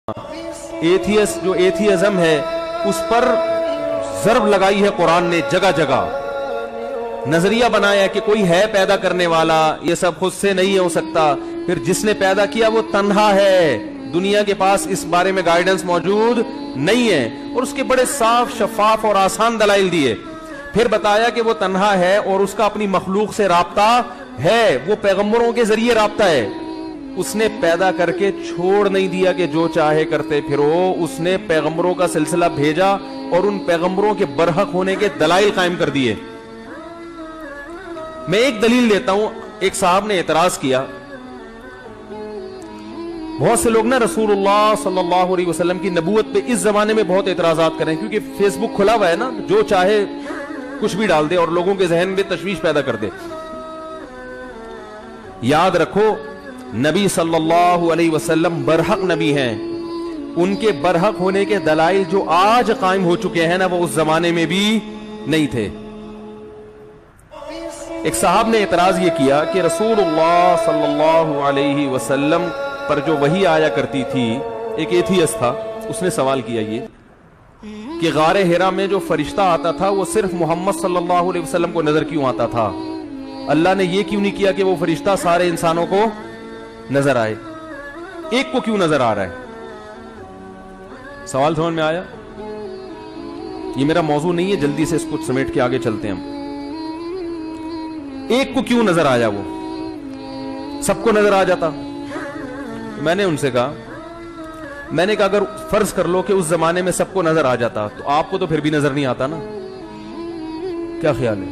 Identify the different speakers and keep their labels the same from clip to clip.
Speaker 1: ایتھیس جو ایتھیزم ہے اس پر ضرب لگائی ہے قرآن نے جگہ جگہ. نظریہ بنایا کہ کوئی ہے پیدا کرنے والا, یہ سب خود سے نہیں ہو سکتا, پھر جس نے پیدا کیا وہ تنہا ہے, دنیا کے پاس اس بارے میں گائیڈنس موجود نہیں ہے, اور اس کے بڑے صاف شفاف اور آسان دلائل دیے. پھر بتایا کہ وہ تنہا ہے اور اس کا اپنی مخلوق سے رابطہ ہے, وہ پیغمبروں کے ذریعے رابطہ ہے. اس نے پیدا کر کے چھوڑ نہیں دیا کہ جو چاہے کرتے پھرو, اس نے پیغمبروں کا سلسلہ بھیجا اور ان پیغمبروں کے برحق ہونے کے دلائل قائم کر دیے. میں ایک دلیل دیتا ہوں. ایک صاحب نے اعتراض کیا, بہت سے لوگ نا رسول اللہ صلی اللہ علیہ وسلم کی نبوت پہ اس زمانے میں بہت اعتراضات کریں, کیونکہ فیس بک کھلا ہوا ہے نا, جو چاہے کچھ بھی ڈال دے اور لوگوں کے ذہن میں تشویش پیدا کر دے. یاد رکھو نبی صلی اللہ علیہ وسلم برحق نبی ہیں, ان کے برحق ہونے کے دلائل جو آج قائم ہو چکے ہیں نا وہ اس زمانے میں بھی نہیں تھے. ایک صاحب نے اعتراض یہ کیا کہ رسول اللہ صلی اللہ علیہ وسلم پر جو وحی آیا کرتی تھی, ایک ایتھیس تھا, اس نے سوال کیا یہ کہ غار ہرا میں جو فرشتہ آتا تھا وہ صرف محمد صلی اللہ علیہ وسلم کو نظر کیوں آتا تھا؟ اللہ نے یہ کیوں نہیں کیا کہ وہ فرشتہ سارے انسانوں کو نظر آئے, ایک کو کیوں نظر آ رہا ہے؟ سوال سمجھ میں آیا؟ یہ میرا موضوع نہیں ہے, جلدی سے اس کو سمیٹ کے آگے چلتے ہیں ہم. ایک کو کیوں نظر آیا, وہ سب کو نظر آ جاتا؟ میں نے ان سے کہا اگر فرض کر لو کہ اس زمانے میں سب کو نظر آ جاتا تو آپ کو تو پھر بھی نظر نہیں آتا نا, کیا خیال ہے؟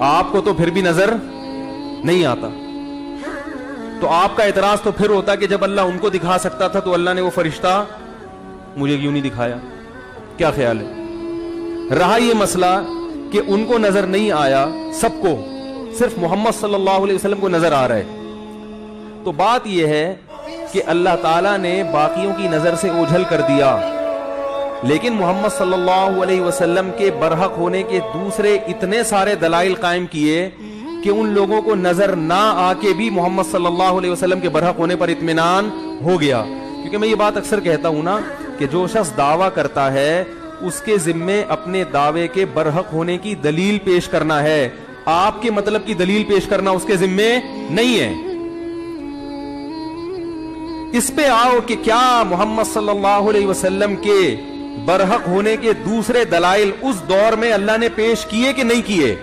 Speaker 1: آپ کو تو پھر بھی نظر نہیں آتا, تو آپ کا اعتراض تو پھر ہوتا کہ جب اللہ ان کو دکھا سکتا تھا تو اللہ نے وہ فرشتہ مجھے کیوں نہیں دکھایا؟ کیا خیال ہے؟ رہا یہ مسئلہ کہ ان کو نظر نہیں آیا, سب کو, صرف محمد صلی اللہ علیہ وسلم کو نظر آ رہا ہے, تو بات یہ ہے کہ اللہ تعالیٰ نے باقیوں کی نظر سے اوجھل کر دیا, لیکن محمد صلی اللہ علیہ وسلم کے برحق ہونے کے دوسرے اتنے سارے دلائل قائم کیے کہ ان لوگوں کو نظر نہ آ کے بھی محمد صلی اللہ علیہ وسلم کے برحق ہونے پر اطمینان ہو گیا. کیونکہ میں یہ بات اکثر کہتا ہوں نا کہ جو شخص دعویٰ کرتا ہے اس کے ذمے اپنے دعوے کے برحق ہونے کی دلیل پیش کرنا ہے, آپ کے مطلب کی دلیل پیش کرنا اس کے ذمے نہیں ہے. اس پہ آؤ کہ کیا محمد صلی اللہ علیہ وسلم کے برحق ہونے کے دوسرے دلائل اس دور میں اللہ نے پیش کیے کہ نہیں کیے,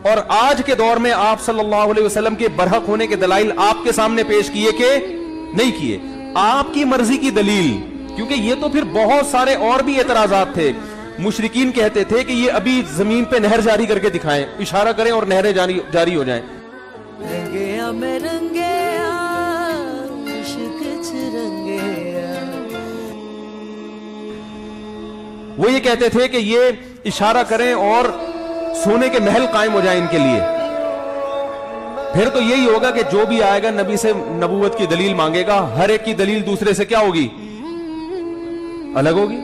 Speaker 1: اور آج کے دور میں آپ صلی اللہ علیہ وسلم کے برحق ہونے کے دلائل آپ کے سامنے پیش کیے کہ نہیں کیے؟ آپ کی مرضی کی دلیل, کیونکہ یہ تو پھر بہت سارے اور بھی اعتراضات تھے. مشرکین کہتے تھے کہ یہ ابھی زمین پہ نہر جاری کر کے دکھائیں, اشارہ کریں اور نہریں جاری ہو جائیں. وہ یہ کہتے تھے کہ یہ اشارہ کریں اور سونے کے محل قائم ہو جائیں ان کے لیے. پھر تو یہی ہوگا کہ جو بھی آئے گا نبی سے نبوت کی دلیل مانگے گا, ہر ایک کی دلیل دوسرے سے کیا ہوگی؟ الگ ہوگی.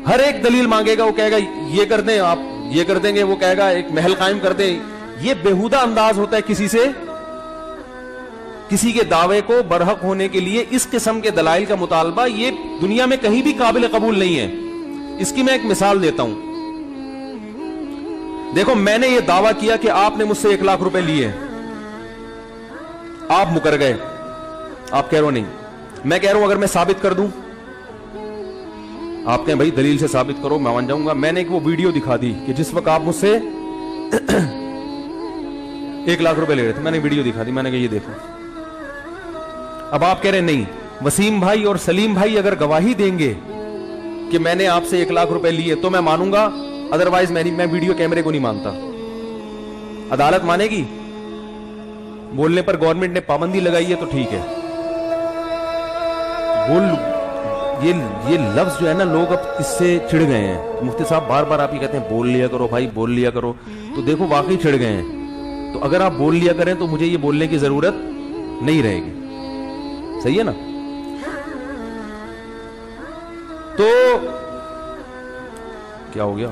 Speaker 1: ہر ایک دلیل مانگے گا, وہ کہے گا یہ کر دیں, آپ یہ کر دیں گے, وہ کہے گا ایک محل قائم کر دیں. یہ بےہودہ انداز ہوتا ہے کسی کے دعوے کو برحق ہونے کے لیے اس قسم کے دلائل کا مطالبہ, یہ دنیا میں کہیں بھی قابل قبول نہیں ہے. اس کی میں ایک مثال دیتا ہوں. دیکھو میں نے یہ دعویٰ کیا کہ آپ نے مجھ سے 1 لاکھ روپے لیے, آپ مکر گئے, آپ کہہ رہے ہو نہیں, میں کہہ رہا ہوں اگر میں ثابت کر دوں, آپ کہیں بھائی دلیل سے ثابت کرو, میں مان جاؤں گا. میں نے ایک وہ ویڈیو دکھا دی کہ جس وقت آپ مجھ سے 1 لاکھ روپے لے رہے تھے, میں نے ویڈیو دکھا دی, میں نے کہا یہ دیکھو. اب آپ کہہ رہے نہیں, وسیم بھائی اور سلیم بھائی اگر گواہی دیں گے کہ میں نے آپ سے 1 لاکھ روپے لیے تو میں مانوں گا, ادروائز میں ویڈیو کیمرے کو نہیں مانتا. عدالت مانے گی؟ بولنے پر گورنمنٹ نے پابندی لگائی ہے تو ٹھیک ہے, یہ لفظ جو ہے نا لوگ اب اس سے چڑ گئے ہیں. مفتی صاحب بار بار آپ ہی کہتے ہیں بول لیا کرو بھائی, بول لیا کرو, تو دیکھو واقعی چڑ گئے ہیں. تو اگر آپ بول لیا کریں تو مجھے یہ بولنے کی ضرورت نہیں رہے گی, صحیح ہے نا؟ تو کیا ہو گیا؟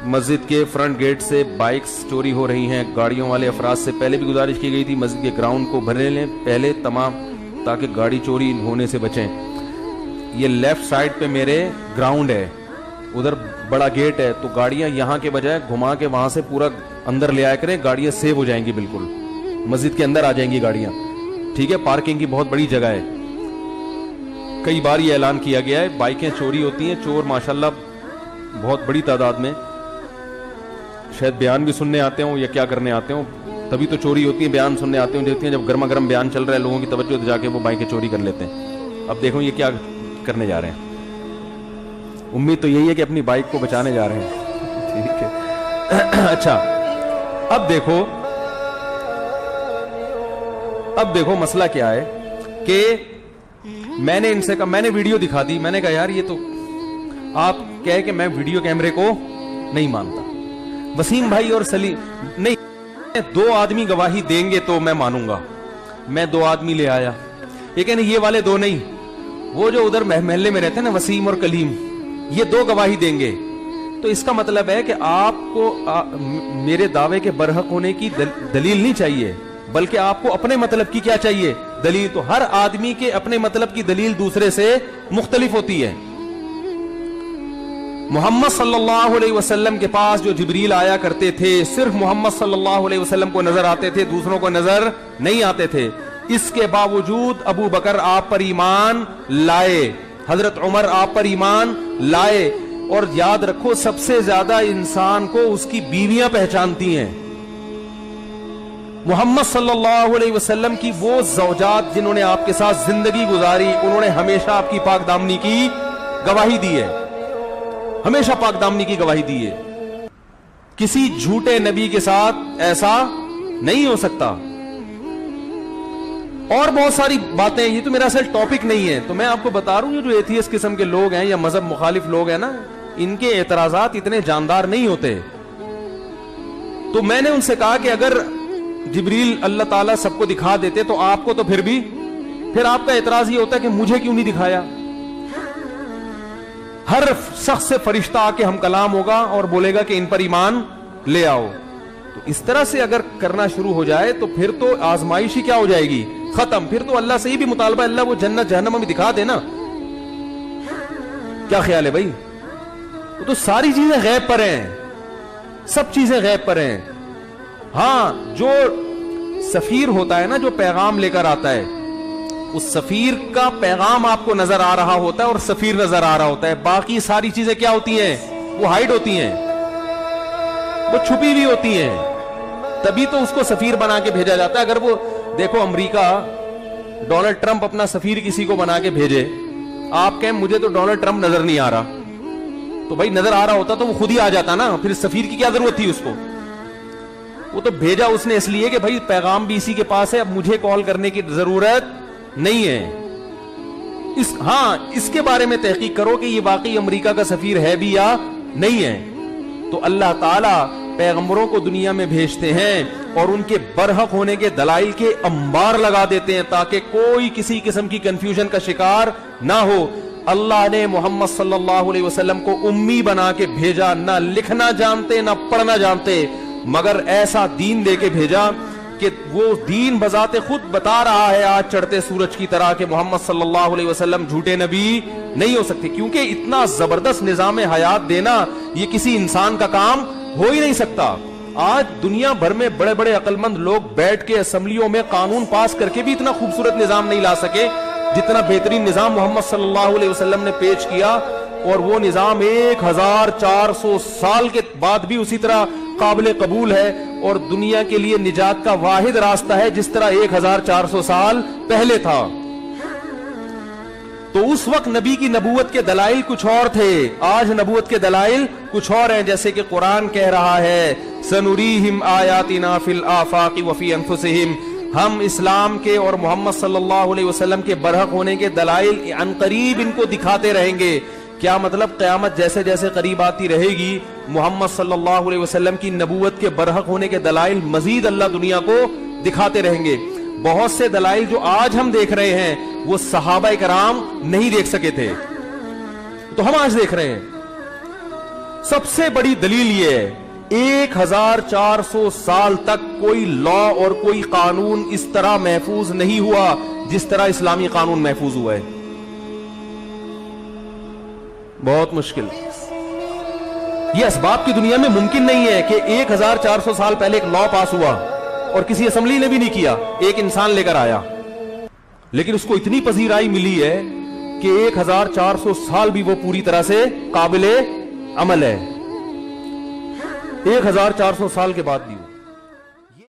Speaker 1: مسجد کے فرنٹ گیٹ سے بائکس چوری ہو رہی ہیں. گاڑیوں والے افراد سے پہلے بھی گزارش کی گئی تھی مسجد کے گراؤنڈ کو بھرنے لیں پہلے تمام, تاکہ گاڑی چوری ہونے سے بچیں. یہ لیفٹ سائڈ پہ میرے گراؤنڈ ہے, ادھر بڑا گیٹ ہے, تو گاڑیاں یہاں کے بجائے گھما کے وہاں سے پورا اندر لے آیا کریں, گاڑیاں سیو ہو جائیں گی, بالکل مسجد کے اندر آ جائیں گی گاڑیاں. ٹھیک ہے, پارکنگ کی بہت بڑی جگہ ہے. کئی بار یہ اعلان کیا گیا ہے بائکیں چوری ہوتی ہیں, چور ماشاءاللہ بہت بڑی تعداد میں شاید بیان بھی سننے آتے ہوں یا کیا کرنے آتے ہوں, تبھی تو چوری ہوتی ہے, بیان سننے آتے ہوں, دیکھتے ہیں جب گرما گرم بیان چل رہا ہے لوگوں کی توجہ جا کے وہ بائکیں چوری کر لیتے ہیں. اب دیکھو یہ کیا کرنے جا رہے ہیں, امید تو یہی ہے کہ اپنی بائک کو بچانے جا رہے ہیں. ٹھیک ہے, اچھا اب دیکھو مسئلہ کیا ہے کہ میں نے ان سے کہا, میں نے ویڈیو دکھا دی, میں نے کہا یار یہ تو آپ کہے کہ میں ویڈیو کیمرے کو نہیں مانتا. وسیم بھائی اور سلیم نہیں, 2 آدمی گواہی دیں گے تو میں مانوں گا. میں 2 آدمی لے آیا, یہ کہنے یہ والے 2 نہیں, وہ جو ادھر محلے میں رہتے ہیں نا وسیم اور کلیم, یہ 2 گواہی دیں گے. تو اس کا مطلب ہے کہ آپ کو میرے دعوے کے برحق ہونے کی دلیل نہیں چاہیے, بلکہ آپ کو اپنے مطلب کی کیا چاہیے, دلیل. تو ہر آدمی کے اپنے مطلب کی دلیل دوسرے سے مختلف ہوتی ہے. محمد صلی اللہ علیہ وسلم کے پاس جو جبریل آیا کرتے تھے صرف محمد صلی اللہ علیہ وسلم کو نظر آتے تھے, دوسروں کو نظر نہیں آتے تھے. اس کے باوجود ابو بکر آپ پر ایمان لائے, حضرت عمر آپ پر ایمان لائے. اور یاد رکھو سب سے زیادہ انسان کو اس کی بیویاں پہچانتی ہیں. محمد صلی اللہ علیہ وسلم کی وہ زوجات جنہوں نے آپ کے ساتھ زندگی گزاری, انہوں نے ہمیشہ آپ کی پاک دامنی کی گواہی دی ہے, ہمیشہ پاک دامنی کی گواہی دی ہے. کسی جھوٹے نبی کے ساتھ ایسا نہیں ہو سکتا. اور بہت ساری باتیں, یہ تو میرا اصل ٹاپک نہیں ہے, تو میں آپ کو بتا رہا ہوں جو ایتھیسٹ قسم کے لوگ ہیں یا مذہب مخالف لوگ ہیں نا, ان کے اعتراضات اتنے جاندار نہیں ہوتے. تو میں نے ان سے کہا کہ اگر جبریل اللہ تعالیٰ سب کو دکھا دیتے تو آپ کو تو پھر آپ کا اعتراض یہ ہوتا ہے کہ مجھے کیوں نہیں دکھایا. ہر شخص سے فرشتہ آ کے ہم کلام ہوگا اور بولے گا کہ ان پر ایمان لے آؤ. تو اس طرح سے اگر کرنا شروع ہو جائے تو پھر تو آزمائش ہی کیا ہو جائے گی, ختم. پھر تو اللہ سے ہی بھی مطالبہ, اللہ وہ جنت جہنم ہمیں دکھا دے نا. کیا خیال ہے بھائی؟ وہ تو ساری چیزیں غیب پر ہیں, سب چیزیں غیب پر ہیں. ہاں جو سفیر ہوتا ہے نا, جو پیغام لے کر آتا ہے, اس سفیر کا پیغام آپ کو نظر آ رہا ہوتا ہے اور سفیر نظر آ رہا ہوتا ہے. باقی ساری چیزیں کیا ہوتی ہیں, وہ ہائیڈ ہوتی ہیں, وہ چھپی ہوئی ہوتی ہیں. تبھی تو اس کو سفیر بنا کے بھیجا جاتا ہے. اگر وہ دیکھو امریکہ ڈونلڈ ٹرمپ اپنا سفیر کسی کو بنا کے بھیجے, آپ کہیں مجھے تو ڈونلڈ ٹرمپ نظر نہیں آ رہا, تو بھائی نظر آ رہا ہوتا تو وہ خود ہی آ جاتا نا, پھر سفیر کی کیا ضرورت تھی اس کو. وہ تو بھیجا اس نے اس لیے کہ بھائی پیغام بھی اسی کے پاس ہے, اب مجھے کال کرنے کی ضرورت نہیں ہے. ہاں اس کے بارے میں تحقیق کرو کہ یہ واقعی امریکہ کا سفیر ہے بھی یا نہیں ہے. تو اللہ تعالیٰ پیغمبروں کو دنیا میں بھیجتے ہیں اور ان کے برحق ہونے کے دلائل کے انبار لگا دیتے ہیں تاکہ کوئی کسی قسم کی کنفیوژن کا شکار نہ ہو. اللہ نے محمد صلی اللہ علیہ وسلم کو امی بنا کے بھیجا, نہ لکھنا جانتے نہ پڑھنا جانتے, مگر ایسا دین دے کے بھیجا کہ وہ دین بذات خود بتا رہا ہے آج چڑھتے سورج کی طرح کہ محمد صلی اللہ علیہ وسلم جھوٹے نبی نہیں ہو سکتے. کیونکہ اتنا زبردست نظام حیات دینا یہ کسی انسان کا کام ہو ہی نہیں سکتا. آج دنیا بھر میں بڑے بڑے عقل مند لوگ بیٹھ کے اسمبلیوں میں قانون پاس کر کے بھی اتنا خوبصورت نظام نہیں لا سکے جتنا بہترین نظام محمد صلی اللہ علیہ وسلم نے پیش کیا. اور وہ نظام 1400 سال کے بعد بھی اسی طرح قابل قبول ہے اور دنیا کے لیے نجات کا واحد راستہ ہے جس طرح 1400 سال پہلے تھا. تو اس وقت نبی کی نبوت کے دلائل کچھ اور تھے, آج نبوت کے دلائل کچھ اور ہیں. جیسے کہ قرآن کہہ رہا ہے سنوریہم آیاتنا فی الآفاق وفی انفسہم, ہم اسلام کے اور محمد صلی اللہ علیہ وسلم کے برحق ہونے کے دلائل عنقریب ان کو دکھاتے رہیں گے. کیا مطلب؟ قیامت جیسے جیسے قریب آتی رہے گی محمد صلی اللہ علیہ وسلم کی نبوت کے برحق ہونے کے دلائل مزید اللہ دنیا کو دکھاتے رہیں گے. بہت سے دلائل جو آج ہم دیکھ رہے ہیں وہ صحابہ کرام نہیں دیکھ سکے تھے, تو ہم آج دیکھ رہے ہیں. سب سے بڑی دلیل یہ ہے 1400 سال تک کوئی لا اور کوئی قانون اس طرح محفوظ نہیں ہوا جس طرح اسلامی قانون محفوظ ہوا ہے. بہت مشکل. یہ اسباب کی دنیا میں ممکن نہیں ہے کہ 1400 سال پہلے ایک لا پاس ہوا اور کسی اسمبلی نے بھی نہیں کیا, ایک انسان لے کر آیا, لیکن اس کو اتنی پذیرائی ملی ہے کہ 1400 سال بھی وہ پوری طرح سے قابل عمل ہے. 1400 سال کے بعد بھی